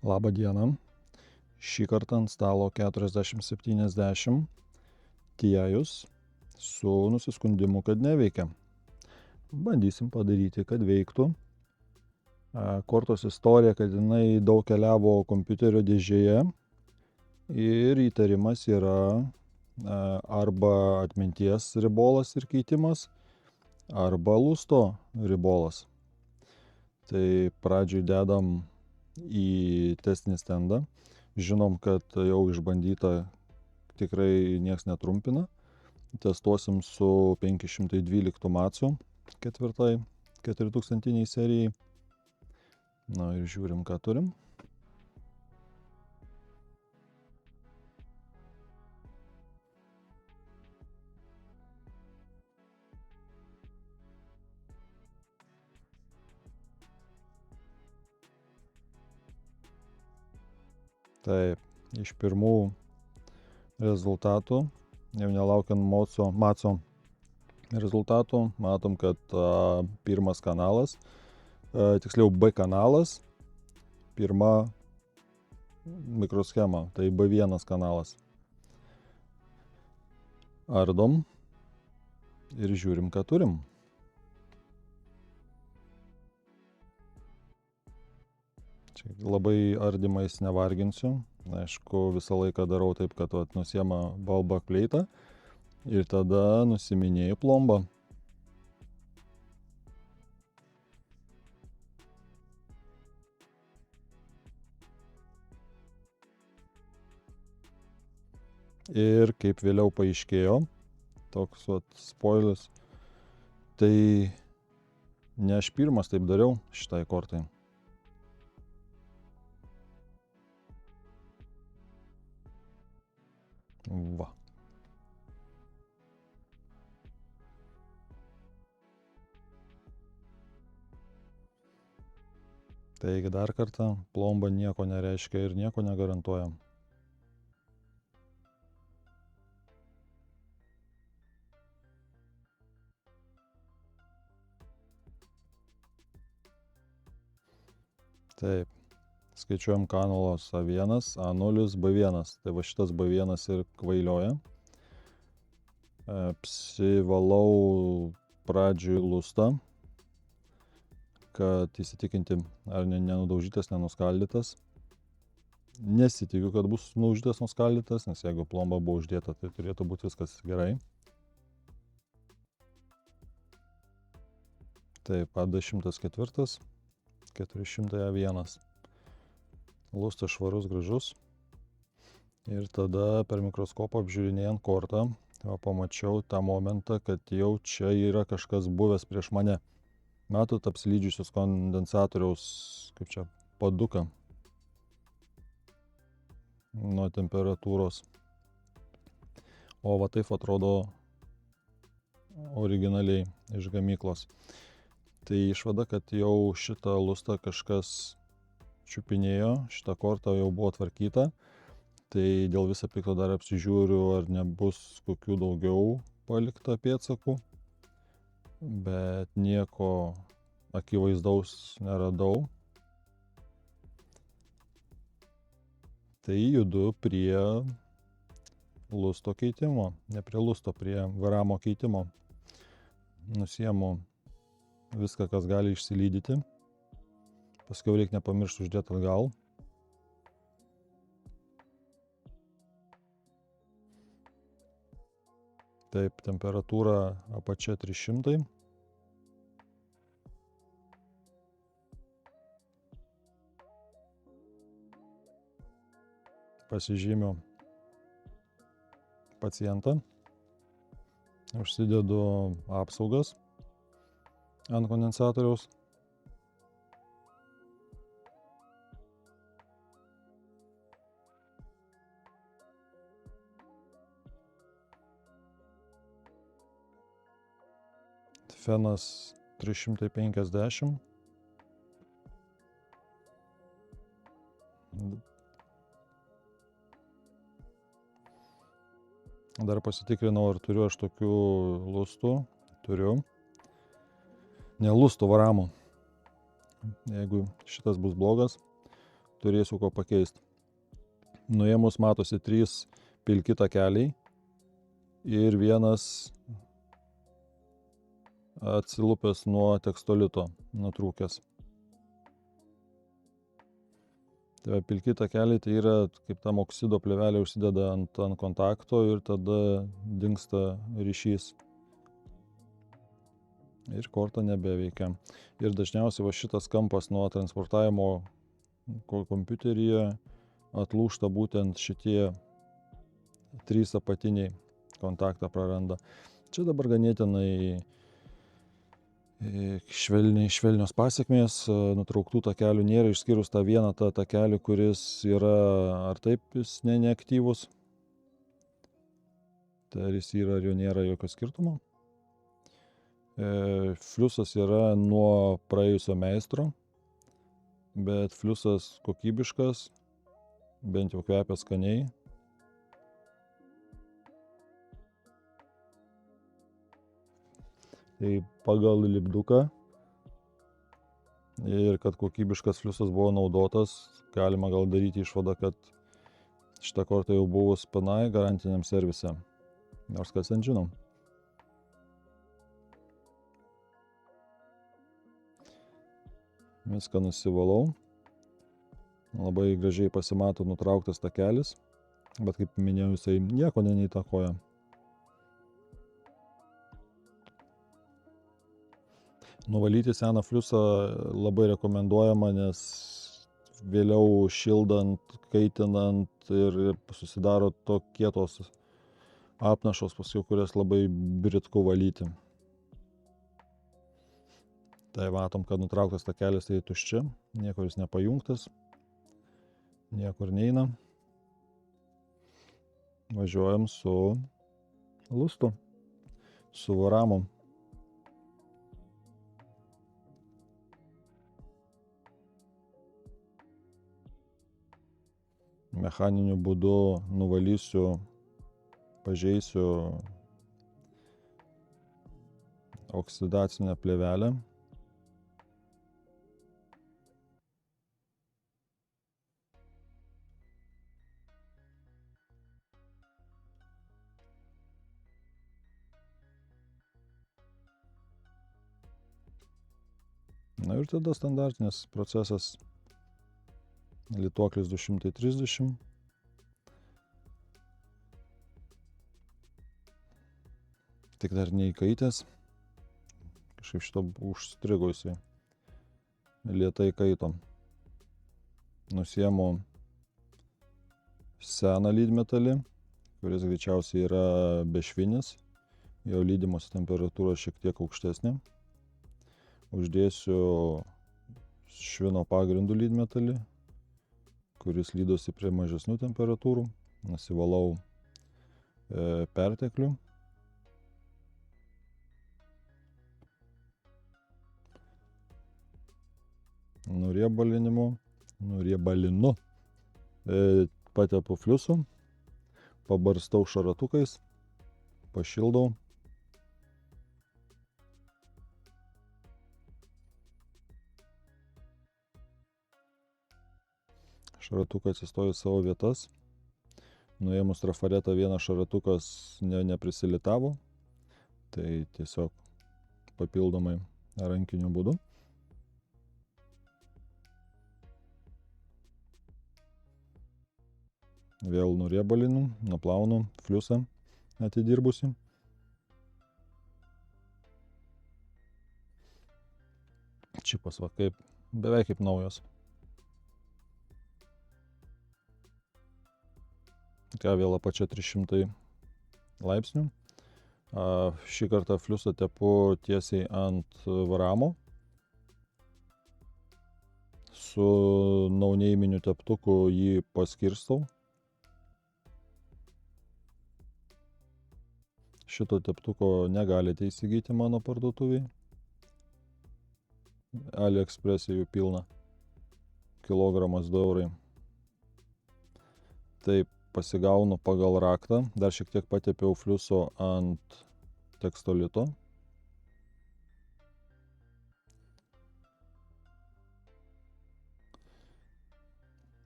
Labą dieną. Šį kartą ant stalo 4070 Tiajus su nusiskundimu, kad neveikia. Bandysim padaryti, kad veiktų. Kortos istorija, kad jinai daug keliavo kompiuterio dėžėje ir įtarimas yra arba atminties ribolas ir keitimas, arba lusto ribolas. Tai pradžioj dedam į testinį stendą. Žinom, kad jau išbandyta tikrai nieks netrumpina. Testuosim su 512 macu 4000 serijai. Na ir žiūrim, ką turim. Taip, iš pirmų rezultatų, jau nelaukiant maco rezultatų, matom, kad pirmas kanalas, tiksliau B kanalas, pirma mikroschema, tai B1 kanalas. Ardom ir žiūrim, ką turim. Čia labai ardymais nevarginsiu. Aišku, visą laiką darau taip, kad nusiema balbą kleitą ir tada nusiminėju plombą. Ir kaip vėliau paaiškėjo, toks spoileris, tai ne aš pirmas taip dariau šitai kortai. Va. Taigi dar kartą, plomba nieko nereiškia ir nieko negarantuoja. Taip, skaičiuojam kanalos A1, A0, B1. Tai va šitas B1 ir kvailioja. Apsivalau pradžioj lustą, kad įsitikinti, ar nenudaužytas, nenuskaldytas. Nesitikiu, kad bus nudaužytas, nuskaldytas, nes jeigu plomba buvo uždėta, tai turėtų būti viskas gerai. Taip, A204, 400 A1. Lustas švarus, gražus. Ir tada per mikroskopą apžiūrinėjant kortą, pamačiau tą momentą, kad jau čia yra kažkas buvęs prieš mane. Matot apsilydžiusius kondensatoriaus, kaip čia, paduką nuo temperatūros. O va taip atrodo originaliai iš gamyklos. Tai išvada, kad jau šitą lustą kažkas čiupinėjo, šitą kortą jau buvo tvarkyta. Tai dėl viso pikto dar apsižiūriu, ar nebus kokių daugiau palikta pėdsakų. Bet nieko akivaizdaus neradau. Tai judu prie lusto keitimo, ne prie lusto, prie varamo keitimo. Nusiemu viską, kas gali išsilydyti. Paskiau reikia nepamiršti uždėti atgal. Taip, temperatūra apačia 300. Pasižymiu pacientą. Užsidedu apsaugas ant kondensatoriaus. Fenas 350. Dar pasitikrinau, ar turiu aš tokių lustų. Turiu. Ne lustų, varamų. Jeigu šitas bus blogas, turėsiu ko pakeisti. Nuėmus matosi 3 pilki takeliai ir vienas atsilupęs nuo tekstolito, nutrūkęs. Tai pilki takeliai tai yra, kaip tam oksido plėvelė užsideda ant kontakto ir tada dingsta ryšys. Ir korta nebeveikia. Ir dažniausiai va šitas kampas nuo transportavimo kompiuteryje atlūžta būtent šitie 3 apatiniai kontaktą praranda. Čia dabar ganėtinai švelnios pasekmės, nutrauktų takelių nėra, išskyrus tą vieną tą takelį, kuris yra ar taip jis neaktyvus. Tai ar jis yra ar jo nėra jokio skirtumo. Fliusas yra nuo praėjusio meistro, bet fliusas kokybiškas, bent jau kvepia skaniai. Tai pagal lipduką ir kad kokybiškas fliusas buvo naudotas, galima gal daryti išvadą, kad šitą kortą jau buvus PNAI garantiniam servise. Nors kas ten žinom. Viską nusivalau. Labai gražiai pasimato nutrauktas takelis, bet kaip minėjau, jisai nieko neįtakoja. Nuvalyti seną fliusą labai rekomenduojama, nes vėliau šildant, kaitinant ir susidaro kietos apnašos, paskui kurias labai britku valyti. Tai matom, kad nutrauktas takelis tai tuščia, niekur jis nepajungtas, niekur neina. Važiuojam su lustu, su varamom. Mechaniniu būdu nuvalysiu, pažeisiu oksidacinę plėvelę. Na ir tada standartinis procesas. Lituoklis 230. Tik dar neįkaitęs. Kažkaip šito užstrigo jisai. Lėtai kaito. Nusiemu seną lydmetalį, kuris greičiausiai yra bešvinis. Jo lydimosi temperatūra šiek tiek aukštesnė. Uždėsiu švino pagrindų lydmetalį, kuris lydosi prie mažesnių temperatūrų. Nusivalau perteklių. Nuriebalinu. Patepu fliusu, pabarstau šaratukais, pašildau. Šaratukai atsistoja į savo vietas. Nuėmus trafaretą vienas šaratukas neprisilitavo. Tai tiesiog papildomai rankiniu būdu. Vėl nuriebalinu, nuplaunu fliusą atidirbusi. Čipas va kaip, beveik kaip naujos. Ką vėl apačia 300 laipsnių. Šį kartą fliusą tepu tiesiai ant varamo. Su nauneiminiu teptuku jį paskirstau. Šito teptuko negalite įsigyti mano parduotuviai. AliExpress'e jų pilna. Kilogramas 2 eurai. Taip. Pasigaunu pagal raktą, dar šiek tiek patepiau fliuso ant tekstolito.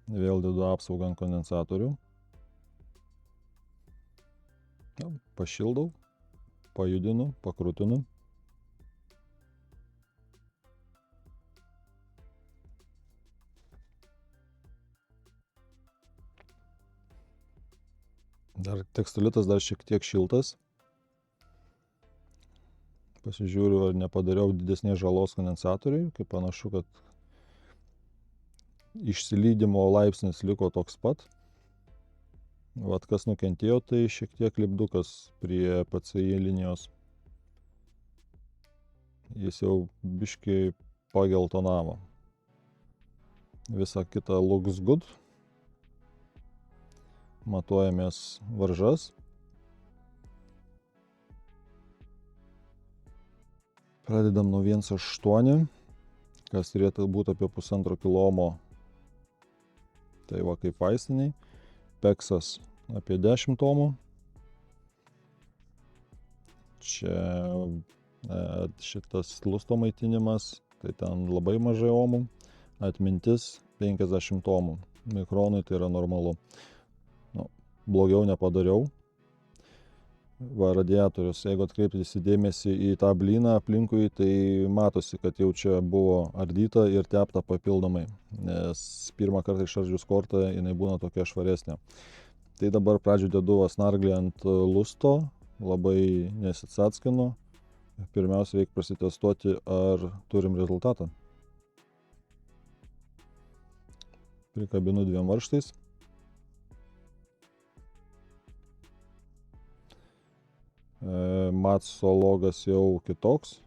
Vėl dedu apsaugą ant kondensatorių. Pašildau, pajudinu, pakrutinu. Dar tekstulitas dar šiek tiek šiltas. Pasižiūriu, ar nepadariau didesnės žalos kondensatoriui, kai panašu, kad išsilydimo laipsnis liko toks pat. Vat kas nukentėjo, tai šiek tiek lipdukas prie PCI linijos. Jis jau biškį pageltonavo. Visa kita looks good. Matuojamės varžas. Pradedam nuo 1,8, kas turėtų būti apie 1,5 kilomo. Tai va kaip vaistiniai. Peksas apie 10 ohmų. Čia šitas lusto maitinimas, tai ten labai mažai ohmų. Atmintis 50 ohmų. Mikronui tai yra normalu. Blogiau nepadariau. Va, radiatorius, jeigu atkreipti dėmesį į tą blyną aplinkui, tai matosi, kad jau čia buvo ardyta ir tepta papildomai, nes pirmą kartą išardžius kortą jinai būna tokia švaresnė. Tai dabar pradžiu dedu snarglį ant lusto, labai nesiatskinu. Pirmiausia, reikia prasitestuoti, ar turim rezultatą. Prikabinu 2 varžtais. Matso logas jau kitoks.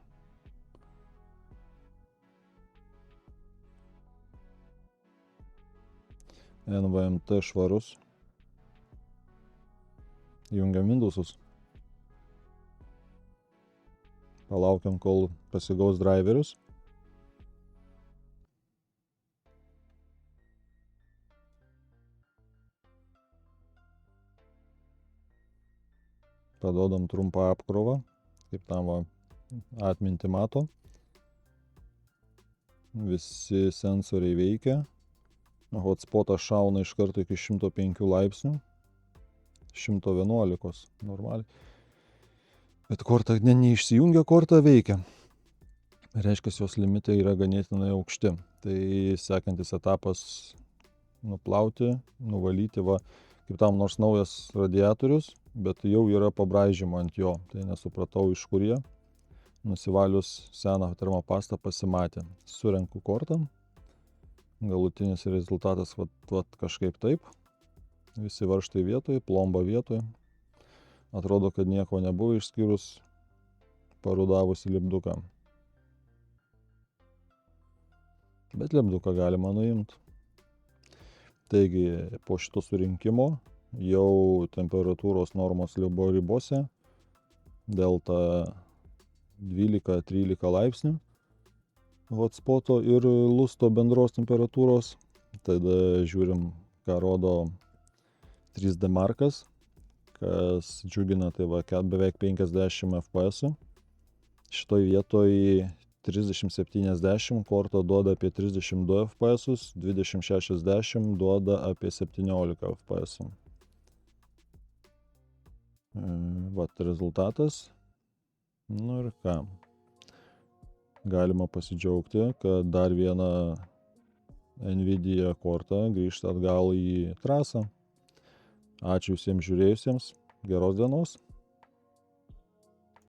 NVMT švarus. Jungiam Windowsus. Palaukiam, kol pasigaus driverius. Paduodam trumpą apkrovą, kaip tam va atminti mato. Visi sensoriai veikia. Hotspotas šauna iš karto iki 105 laipsnių. 111 normaliai. Bet korta neišsijungia, korta veikia. Reiškia, jos limitai yra ganėtinai aukšti. Tai sekantis etapas nuplauti, nuvalyti, va, kaip tam nors naujas radiatorius, bet jau yra pabraižymo ant jo. Tai nesupratau, iš kur jie. Nusivalius seną termopastą pasimatė. Surenku kortą. Galutinis rezultatas vat kažkaip taip. Visi varžtai vietoj, plomba vietoj. Atrodo, kad nieko nebuvo išskyrus parudavusi lipduką. Bet lipduką galima nuimti. Taigi, po šito surinkimo jau temperatūros normos buvo ribose. Delta 12-13 laipsnių hotspoto ir lusto bendros temperatūros. Tada žiūrim, ką rodo 3D markas, kas džiugina, tai va, beveik 50 fps. Šitoj vietoj 3070 korta duoda apie 32 fps, 2060 duoda apie 17 fps. Vat rezultatas. Nu ir ką. Galima pasidžiaugti, kad dar viena Nvidia korta grįžta atgal į trasą. Ačiū visiems žiūrėjusiems. Geros dienos.